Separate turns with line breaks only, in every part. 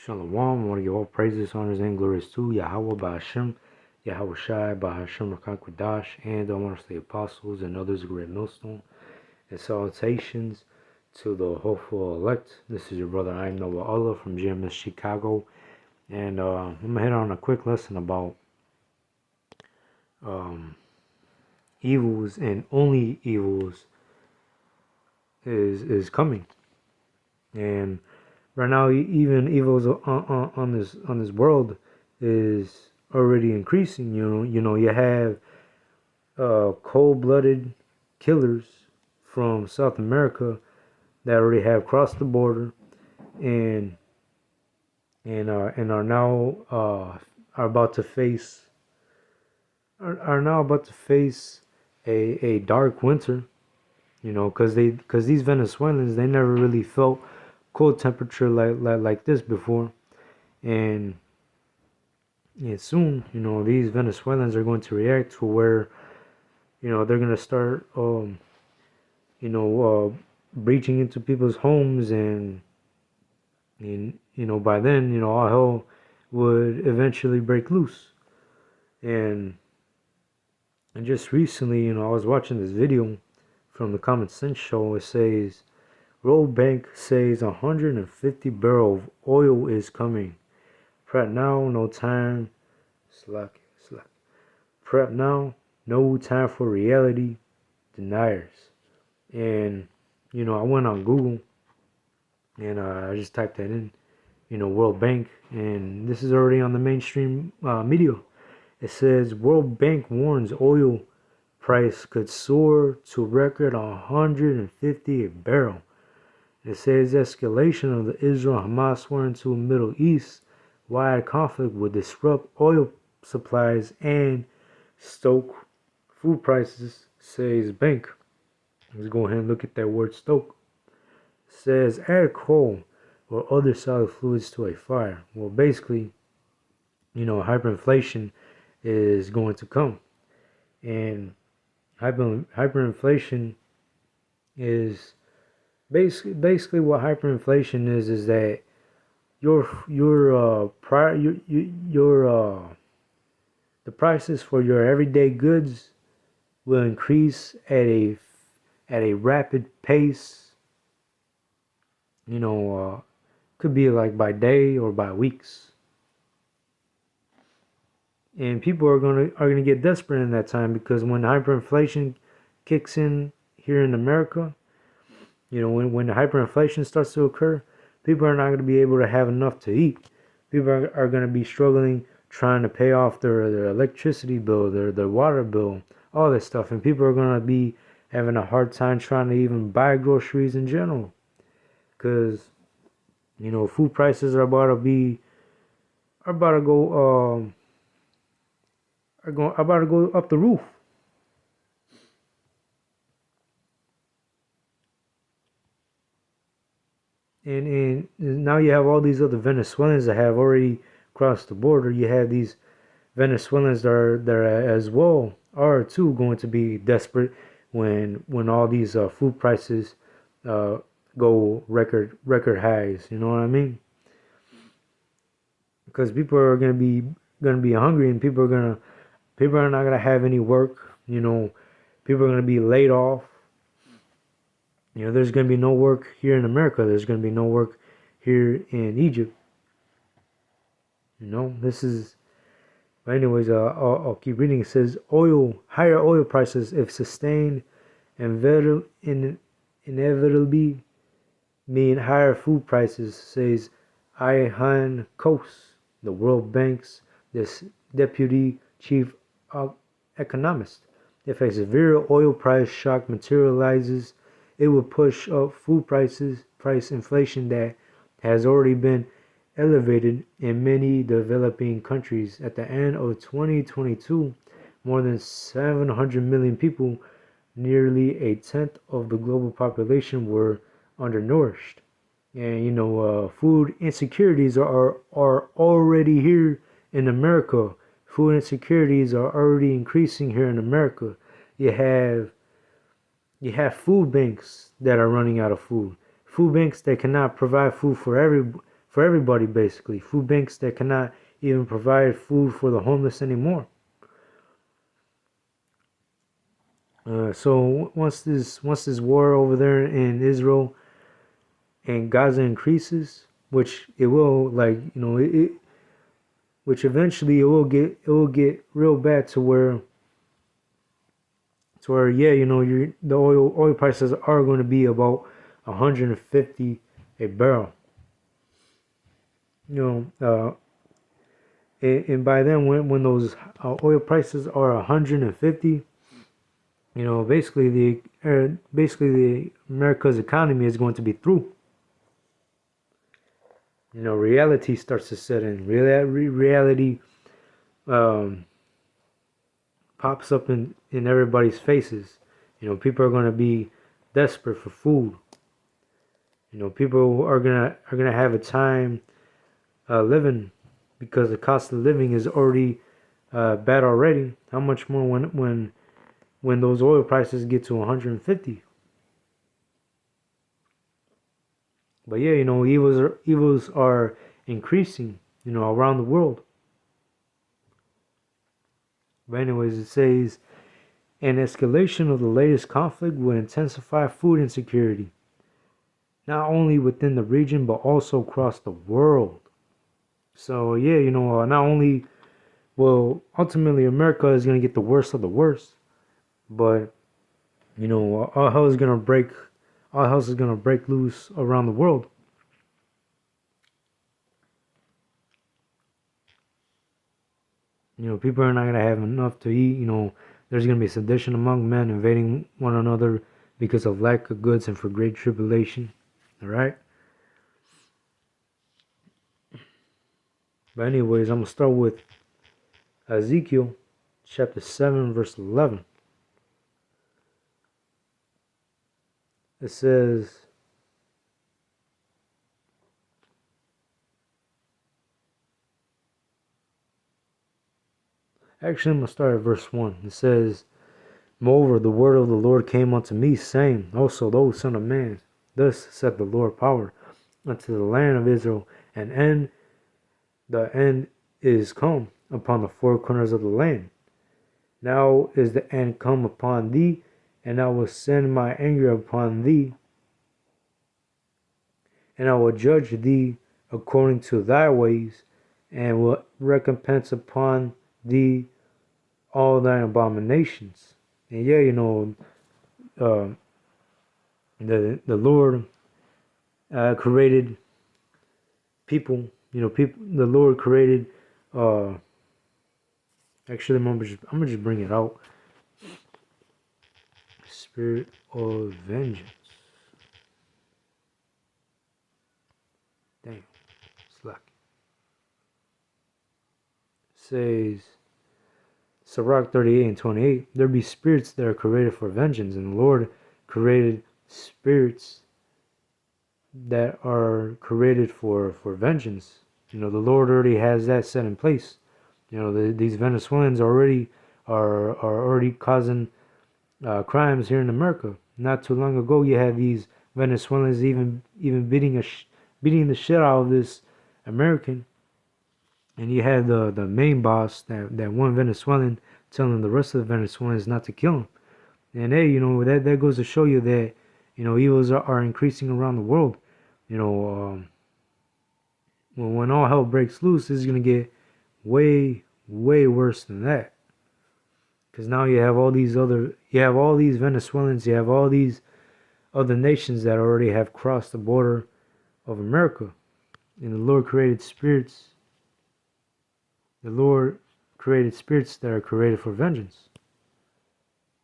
Shalom, I want to give all praises, honors, and glories to Yahweh Ba'Hashem, Yahweh Shai Ba'Hashem Rakak and I want to say apostles and others, great millstone, and salutations to the hopeful elect. This is your brother, I am Noah Allah from GMS Chicago, and I'm going to hit on a quick lesson about evils, and only evils is coming. And right now, even evils on this world is already increasing. You have cold-blooded killers from South America that already have crossed the border and are now are about to face a dark winter. Because these Venezuelans, they never really felt cold temperature like this before, and soon, these Venezuelans are going to react to where, they're going to start, breaching into people's homes, and by then, all hell would eventually break loose. And just recently, I was watching this video from the Common Sense Show. It says, World Bank says 150 barrel of oil is coming. Prep now, no time. Slack. Prep now, no time for reality deniers. And, I went on Google and I just typed that in, World Bank. And this is already on the mainstream media. It says World Bank warns oil price could soar to record 150 a barrel. It says escalation of the Israel-Hamas war into a Middle East-wide conflict would disrupt oil supplies and stoke food prices, says bank. Let's go ahead and look at that word stoke. It says add coal or other solid fluids to a fire. Well, basically, hyperinflation is going to come. And hyperinflation is basically what hyperinflation is that the prices for your everyday goods will increase at a rapid pace. Could be like by day or by weeks. And people are gonna get desperate in that time, because when hyperinflation kicks in here in America, when the hyperinflation starts to occur, people are not going to be able to have enough to eat. People are going to be struggling trying to pay off their electricity bill, their water bill, all that stuff. And people are going to be having a hard time trying to even buy groceries in general. Because, food prices are about to go up the roof. And now you have all these other Venezuelans that have already crossed the border. You have these Venezuelans that are as well are too going to be desperate when all these food prices go record highs. You know what I mean? Because people are gonna be hungry, and people are not gonna have any work. People are gonna be laid off. There's going to be no work here in America. There's going to be no work here in Egypt. This is... But anyways, I'll keep reading. It says, higher oil prices, if sustained, inevitably mean higher food prices, says Ayhan Kos, the World Bank's deputy chief economist. If a severe oil price shock materializes, it will push up food price inflation that has already been elevated in many developing countries. At the end of 2022, more than 700 million people, nearly a tenth of the global population, were undernourished. And food insecurities are already here in America. Food insecurities are already increasing here in America. You have food banks that are running out of food. food banks that cannot provide food for everybody, basically. Food banks that cannot even provide food for the homeless anymore. So once this war over there in Israel and Gaza increases, which it will, like, which eventually it will get real bad to where yeah, the oil prices are going to be about 150 a barrel. And by then, when those oil prices are 150, basically the America's economy is going to be through. Reality starts to set in. Reality um, pops up in everybody's faces. People are going to be desperate for food. People are gonna have a time living, because the cost of living is already bad already. How much more when those oil prices get to 150? But yeah, evils are increasing, around the world. But anyways, it says an escalation of the latest conflict would intensify food insecurity, not only within the region but also across the world. So yeah, not only will ultimately America is gonna get the worst of the worst, but all hell is gonna break, all hell is gonna break loose around the world. People are not gonna have enough to eat. There's gonna be sedition among men, invading one another because of lack of goods and for great tribulation. All right. But anyways, I'm gonna start with Ezekiel chapter 7 verse 11. It says, actually, I'm going to start at verse 1. It says, moreover, the word of the Lord came unto me, saying, also, thou son of man, thus saith the Lord power unto the land of Israel, and the end is come upon the four corners of the land. Now is the end come upon thee, and I will send my anger upon thee, and I will judge thee according to thy ways, and will recompense upon thee all thine abominations. And yeah, uh, the Lord created people. The Lord created. Actually, I'm gonna just bring it out. Spirit of vengeance. Damn, slack. Says Sirach 38 and 28. There be spirits that are created for vengeance, and the Lord created spirits that are created for vengeance. The Lord already has that set in place. These Venezuelans are already causing crimes here in America. Not too long ago, you had these Venezuelans even beating the shit out of this American, and you had the main boss, that one Venezuelan, telling the rest of the Venezuelans not to kill him. And hey, that goes to show you that evils are increasing around the world. When all hell breaks loose, this is gonna get way worse than that. Because now you have all these Venezuelans, you have all these other nations that already have crossed the border of America. And the Lord created spirits. The Lord created spirits that are created for vengeance,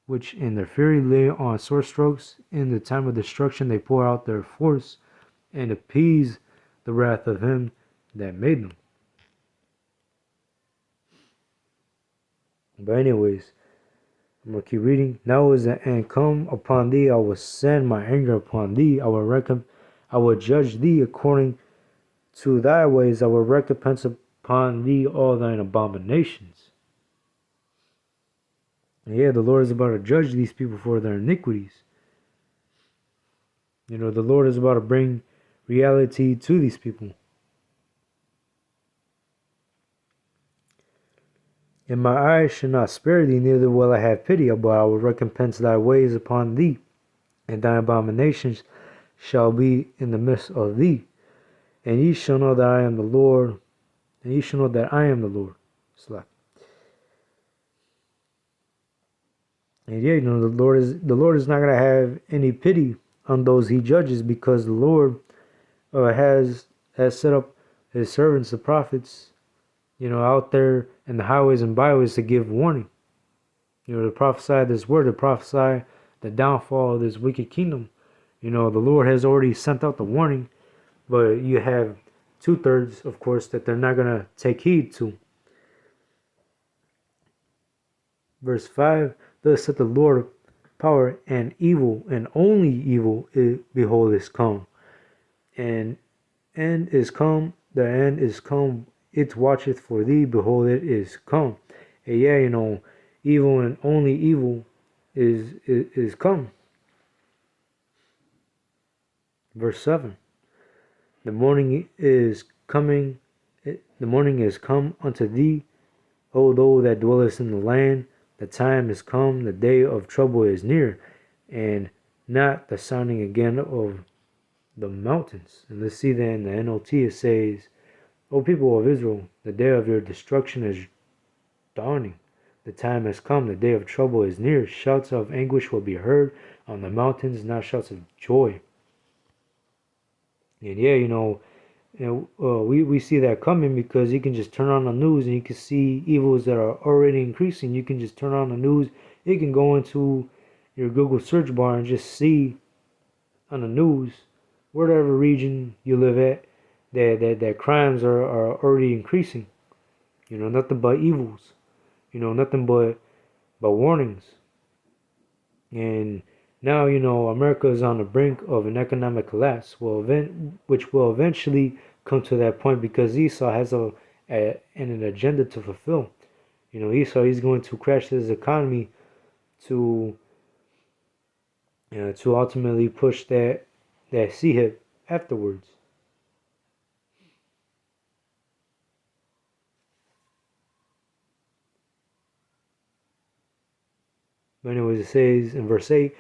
which in their fury lay on sword strokes. In the time of destruction they pour out their force and appease the wrath of him that made them. But anyways, I'm going to keep reading. Now is the end come upon thee. I will send my anger upon thee. I will judge thee according to thy ways. I will recompense upon thee all thine abominations. And yeah, the Lord is about to judge these people for their iniquities. You know, the Lord is about to bring reality to these people. And my eyes shall not spare thee, neither will I have pity, but I will recompense thy ways upon thee, and thy abominations shall be in the midst of thee. And ye shall know that I am the Lord, and ye shall know that I am the Lord. Slack. And yeah, you know, the Lord is not gonna have any pity on those he judges, because the Lord has set up his servants, the prophets, you know, out there in the highways and byways to give warning. You know, to prophesy this word, to prophesy the downfall of this wicked kingdom. You know, the Lord has already sent out the warning, but you have 2/3, of course, that they're not going to take heed to. Verse 5, thus saith the Lord of power, and evil, and only evil, behold, is come. And end is come, the end is come, it watcheth for thee, behold, it is come. And yeah, you know, evil and only evil is come. Verse 7, the morning is coming, the morning is come unto thee, O thou that dwellest in the land, the time is come, the day of trouble is near, and not the sounding again of the mountains. And let's see that in the NLT it says, O people of Israel, the day of your destruction is dawning. The time has come, the day of trouble is near. Shouts of anguish will be heard on the mountains, not shouts of joy. And yeah, you know, we see that coming, because you can just turn on the news and you can see evils that are already increasing. You can just turn on the news. You can go into your Google search bar and just see on the news, whatever region you live at, that crimes are already increasing. You know, nothing but evils. You know, nothing but warnings. And now, you know, America is on the brink of an economic collapse, which will eventually come to that point, because Esau has an agenda to fulfill. You know, Esau, he's going to crash his economy to ultimately push that sea hip afterwards. But anyways, it says in verse 8,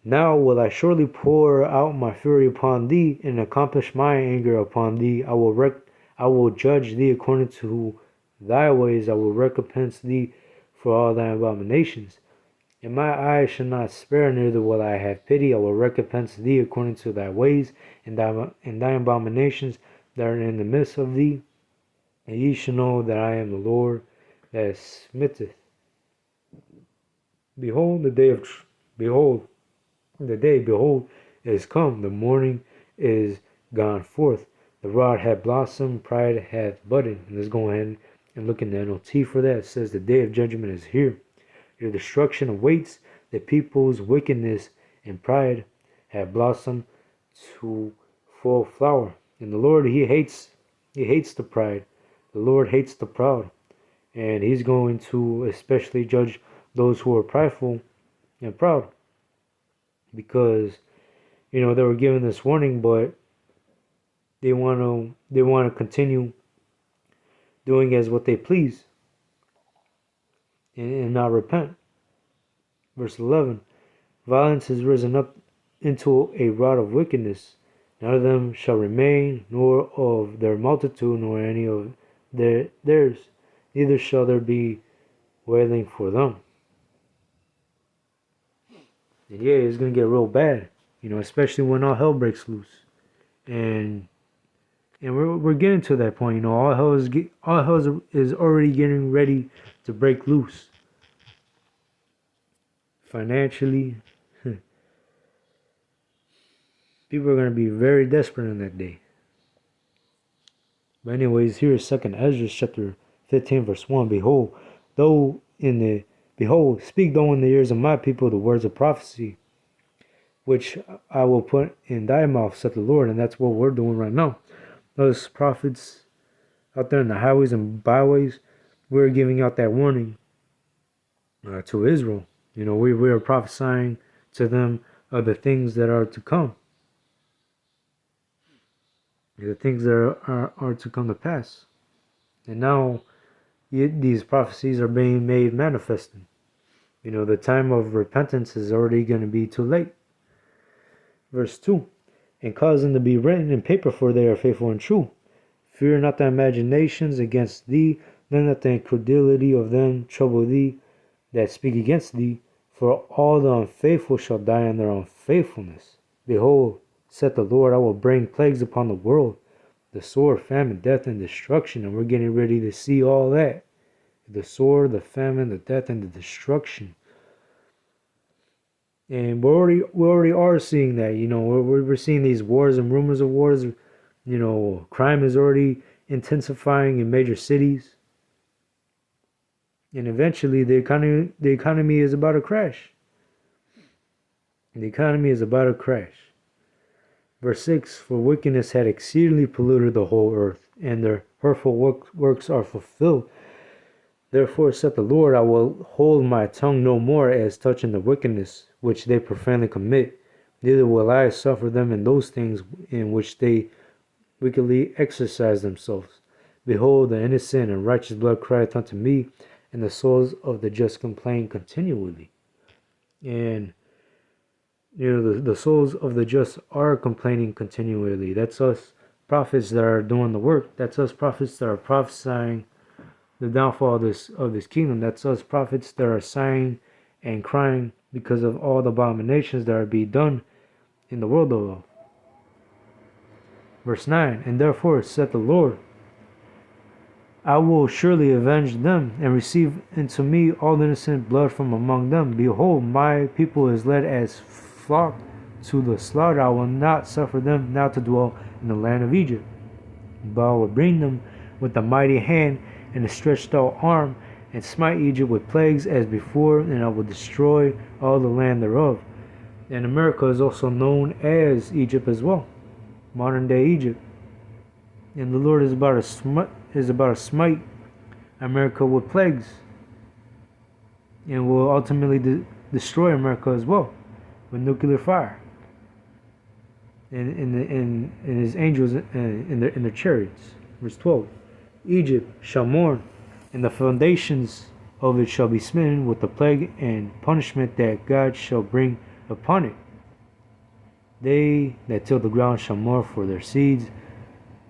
now will I surely pour out my fury upon thee, and accomplish my anger upon thee. I will judge thee according to thy ways. I will recompense thee for all thy abominations. And my eyes shall not spare, neither will I have pity. I will recompense thee according to thy ways, and thy abominations that are in the midst of thee. And ye shall know that I am the Lord that smiteth. Behold, the day is come, the morning is gone forth. The rod hath blossomed, pride hath budded. And let's go ahead and look in the NLT for that. It says the day of judgment is here. Your destruction awaits. The people's wickedness and pride have blossomed to full flower. And the Lord, he hates the pride. The Lord hates the proud. And he's going to especially judge those who are prideful and proud, because, you know, they were given this warning, but they want to continue doing as what they please, and not repent. Verse 11, violence has risen up into a rod of wickedness. None of them shall remain, nor of their multitude, nor any of theirs. Neither shall there be wailing for them. And yeah, it's gonna get real bad, you know, especially when all hell breaks loose. And we're getting to that point, you know. All hell is already getting ready to break loose. Financially, people are gonna be very desperate on that day. But anyways, here is 2nd Ezra chapter 15 verse 1. Behold, speak thou in the ears of my people the words of prophecy, which I will put in thy mouth, saith the Lord. And that's what we're doing right now. Those prophets out there in the highways and byways, we're giving out that warning to Israel. You know, we are prophesying to them of the things that are to come. the things that are to come to pass. And now these prophecies are being made manifested. The time of repentance is already going to be too late. Verse 2, and cause them to be written in paper, for they are faithful and true. Fear not the imaginations against thee, let not the incredulity of them trouble thee that speak against thee, for all the unfaithful shall die in their unfaithfulness. Behold, saith the Lord, I will bring plagues upon the world, the sword, famine, death, and destruction. And we're getting ready to see all that. The sword, the famine, the death, and the destruction. And we already are seeing that. We're seeing these wars and rumors of wars. Crime is already intensifying in major cities. And eventually the economy is about to crash. The economy is about to crash. Verse 6, for wickedness had exceedingly polluted the whole earth, and their hurtful works are fulfilled. Therefore saith the Lord, I will hold my tongue no more as touching the wickedness which they profanely commit, neither will I suffer them in those things in which they wickedly exercise themselves. Behold, the innocent and righteous blood crieth unto me, and the souls of the just complain continually. And the souls of the just are complaining continually. That's us prophets that are doing the work. That's us prophets that are prophesying the downfall of this kingdom. That's us prophets that are sighing and crying because of all the abominations that are being done in the world of. Verse 9, and therefore saith the Lord, I will surely avenge them, and receive unto me all innocent blood from among them. Behold, my people is led as flock to the slaughter. I will not suffer them now to dwell in the land of Egypt, but I will bring them with a mighty hand and a stretched out arm, and smite Egypt with plagues as before, and I will destroy all the land thereof. And America is also known as Egypt as well, modern day Egypt. And the Lord is about to smite America with plagues, and will ultimately destroy America as well with nuclear fire, and his angels in their chariots. Verse 12, Egypt shall mourn, and the foundations of it shall be smitten with the plague and punishment that God shall bring upon it. They that till the ground shall mourn for their seeds,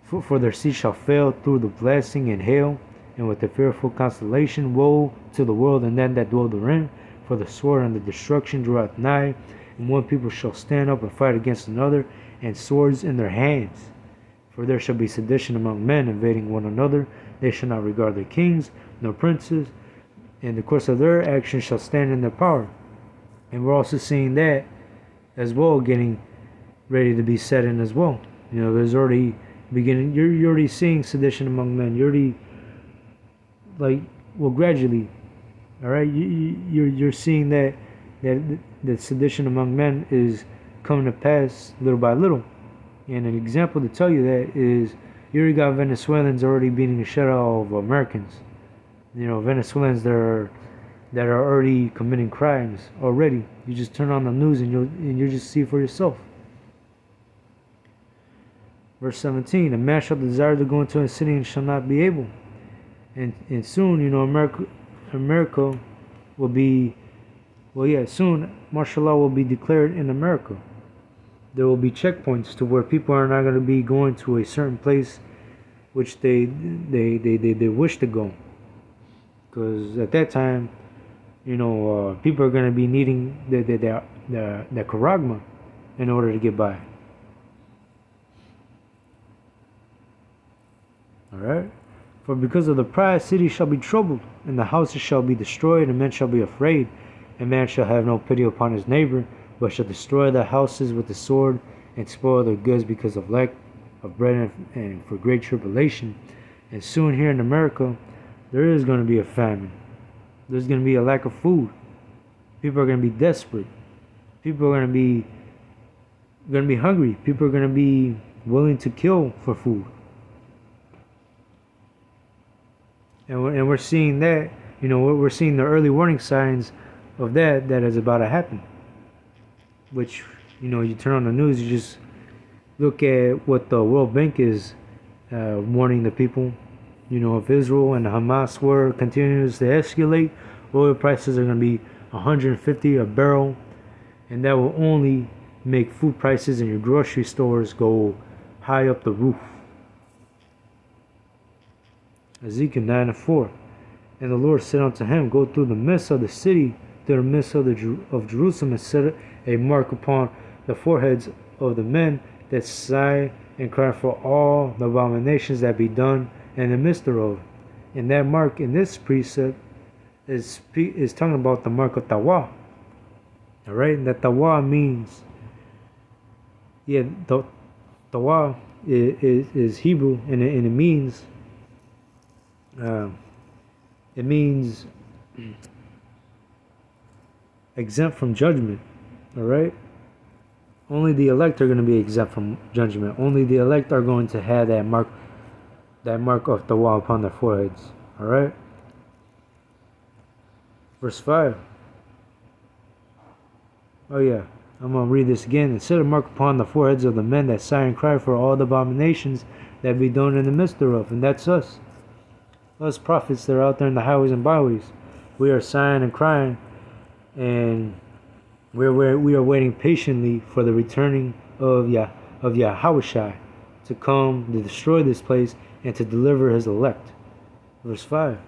for their seed shall fail through the blessing and hail, and with the fearful constellation. Woe to the world and them that dwell therein, for the sword and the destruction draweth nigh, and one people shall stand up and fight against another, and swords in their hands. For there shall be sedition among men, invading one another. They shall not regard their kings nor princes, and the course of their actions shall stand in their power. And we're also seeing that as well, getting ready to be set in as well. There's already beginning. You're already seeing sedition among men. You're already gradually. All right, you're seeing that sedition among men is coming to pass little by little. And an example to tell you that is, you already got Venezuelans already beating the shit out of Americans. Venezuelans that are already committing crimes already. You just turn on the news and you'll just see for yourself. Verse 17, a man shall desire to go into a city and shall not be able. And soon, America will be, soon martial law will be declared in America. There will be checkpoints to where people are not going to be going to a certain place which they wish to go. Because at that time, people are going to be needing the charagma in order to get by. Alright? For because of the pride, cities shall be troubled, and the houses shall be destroyed, and men shall be afraid. And man shall have no pity upon his neighbor, but shall destroy the houses with the sword, and spoil their goods because of lack of bread and for great tribulation. And soon here in America, there is going to be a famine. There's going to be a lack of food. People are going to be desperate. People are going to be hungry. People are going to be willing to kill for food. And we're seeing that, we're seeing the early warning signs of that is about to happen. Which, you turn on the news, look at what the World Bank is warning the people. You know, if Israel and Hamas war continues to escalate, oil prices are going to be 150 a barrel, and that will only make food prices in your grocery stores go high up the roof. Ezekiel 9:4. And the Lord said unto him, Go through the midst of the city, through the midst of Jerusalem, and set a mark upon the foreheads of the men that sigh and cry for all the abominations that be done in the midst thereof. And that mark in this precept is talking about the mark of Tawah. Alright, and that Tawah means, Tawah is Hebrew, and it means, exempt from judgment. Alright? Only the elect are going to be exempt from judgment. Only the elect are going to have that mark of Tawah upon their foreheads. Alright? Verse 5. Oh yeah, I'm going to read this again. And set a mark upon the foreheads of the men that sigh and cry for all the abominations that be done in the midst thereof. And that's us. Us prophets that are out there in the highways and byways. We are sighing and crying, and we are waiting patiently for the returning of Yahushua to come to destroy this place and to deliver his elect. Verse 5.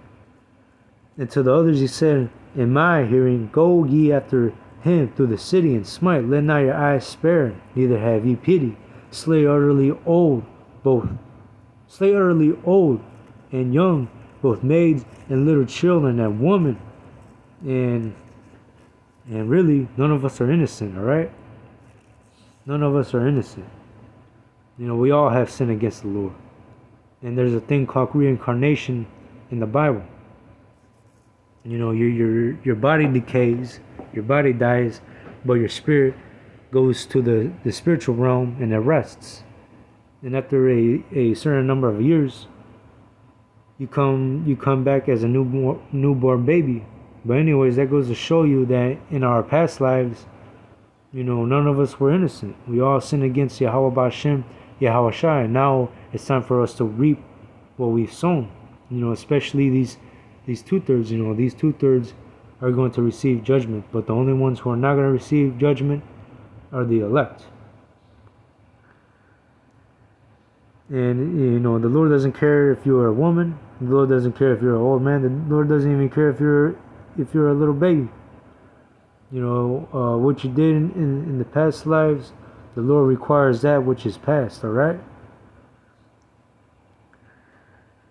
And to the others he said in my hearing, Go ye after him through the city and smite, let not your eyes spare, neither have ye pity. Slay utterly old and young, both maids and little children and women. And really, none of us are innocent, alright? None of us are innocent. You know, we all have sinned against the Lord. And there's a thing called reincarnation in the Bible. You know, your body decays, your body dies, but your spirit goes to the spiritual realm and it rests. And after a certain number of years, you come back as a newborn baby. But anyways, that goes to show you that in our past lives, you know, none of us were innocent. We all sinned against Yahweh Ba'Shem, Yahushua, and now it's time for us to reap what we've sown. You know, especially these 2/3. You know, these 2/3 are going to receive judgment, but the only ones who are not going to receive judgment are the elect. And you know, the Lord doesn't care if you're a woman. The Lord doesn't care if you're an old man. The Lord doesn't even care if you're a little baby. You know, what you did in the past lives, the Lord requires that which is past, alright?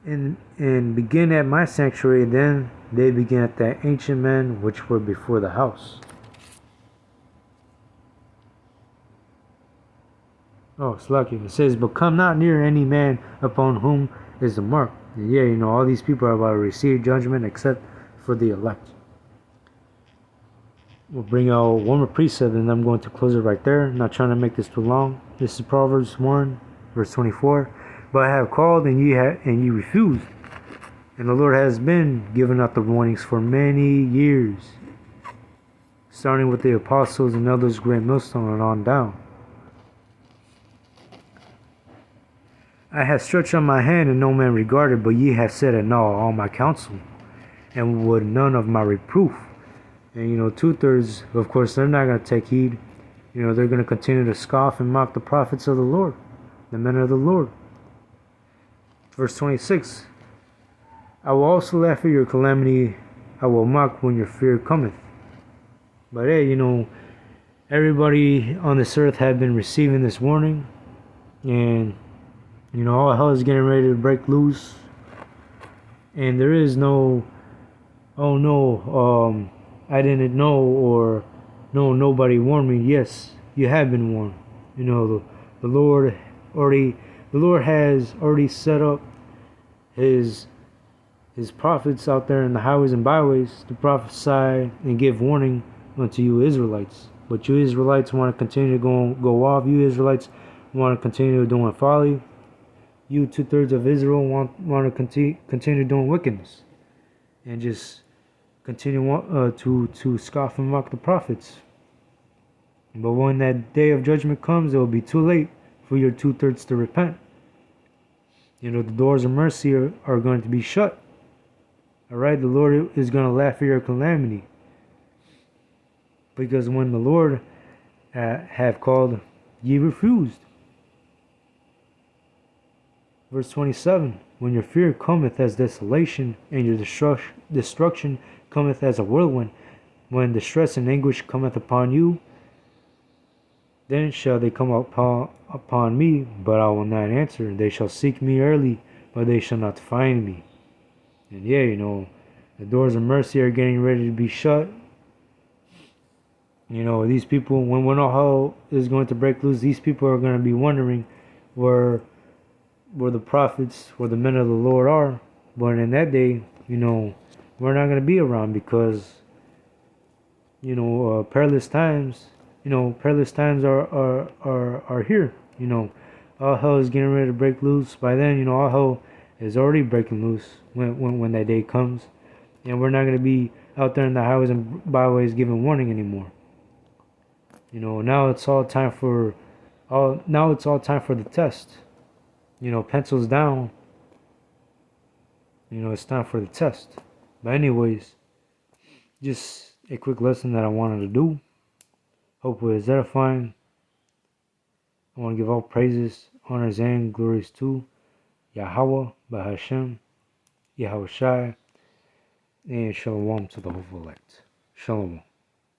And begin at my sanctuary, then they begin at the ancient men which were before the house. Oh, it's lucky. It says, But come not near any man upon whom is the mark. And yeah, you know, all these people are about to receive judgment except for the elect. We'll bring out one more precept and I'm going to close it right there. I'm not trying to make this too long. This is Proverbs 1, verse 24. But I have called and ye refused. And the Lord has been giving out the warnings for many years, starting with the apostles and others, great millstone, and on down. I have stretched out my hand and no man regarded, but ye have said at naught all my counsel, and would none of my reproof. And you know, 2/3, of course, they're not going to take heed. You know, they're going to continue to scoff and mock the prophets of the Lord, the men of the Lord. Verse 26. I will also laugh at your calamity, I will mock when your fear cometh. But hey, you know, everybody on this earth had been receiving this warning, and you know, all hell is getting ready to break loose. And there is no, oh no, I didn't know, or no, nobody warned me. Yes, you have been warned. You know, the Lord has already set up his prophets out there in the highways and byways to prophesy and give warning unto you Israelites. But you Israelites want to continue to go off. You Israelites want to continue doing folly. You 2/3 of Israel want to continue doing wickedness, and just continue to scoff and mock the prophets. But when that day of judgment comes, it will be too late for your 2/3 to repent. You know, the doors of mercy are going to be shut. All right, the Lord is going to laugh at your calamity. Because when the Lord have called, ye refused. Verse 27, when your fear cometh as desolation, and your destruction cometh as a whirlwind, when distress and anguish cometh upon you, then shall they come upon me, but I will not answer. They shall seek me early, but they shall not find me. And yeah, you know, the doors of mercy are getting ready to be shut. You know, these people, when all hell is going to break loose, these people are going to be wondering where the prophets, where the men of the Lord are. But in that day, you know, we're not going to be around because, you know, perilous times are here. You know, all hell is getting ready to break loose. By then, you know, all hell is already breaking loose when that day comes. And we're not going to be out there in the highways and byways giving warning anymore. You know, now it's all time for the test. You know, pencils down. You know, it's time for the test. But anyways, just a quick lesson that I wanted to do. Hopefully it's edifying. I want to give all praises, honors, and glories to Yahweh, Bahashem, Yahweh Shai, and Shalom to the whole elect. Shalom.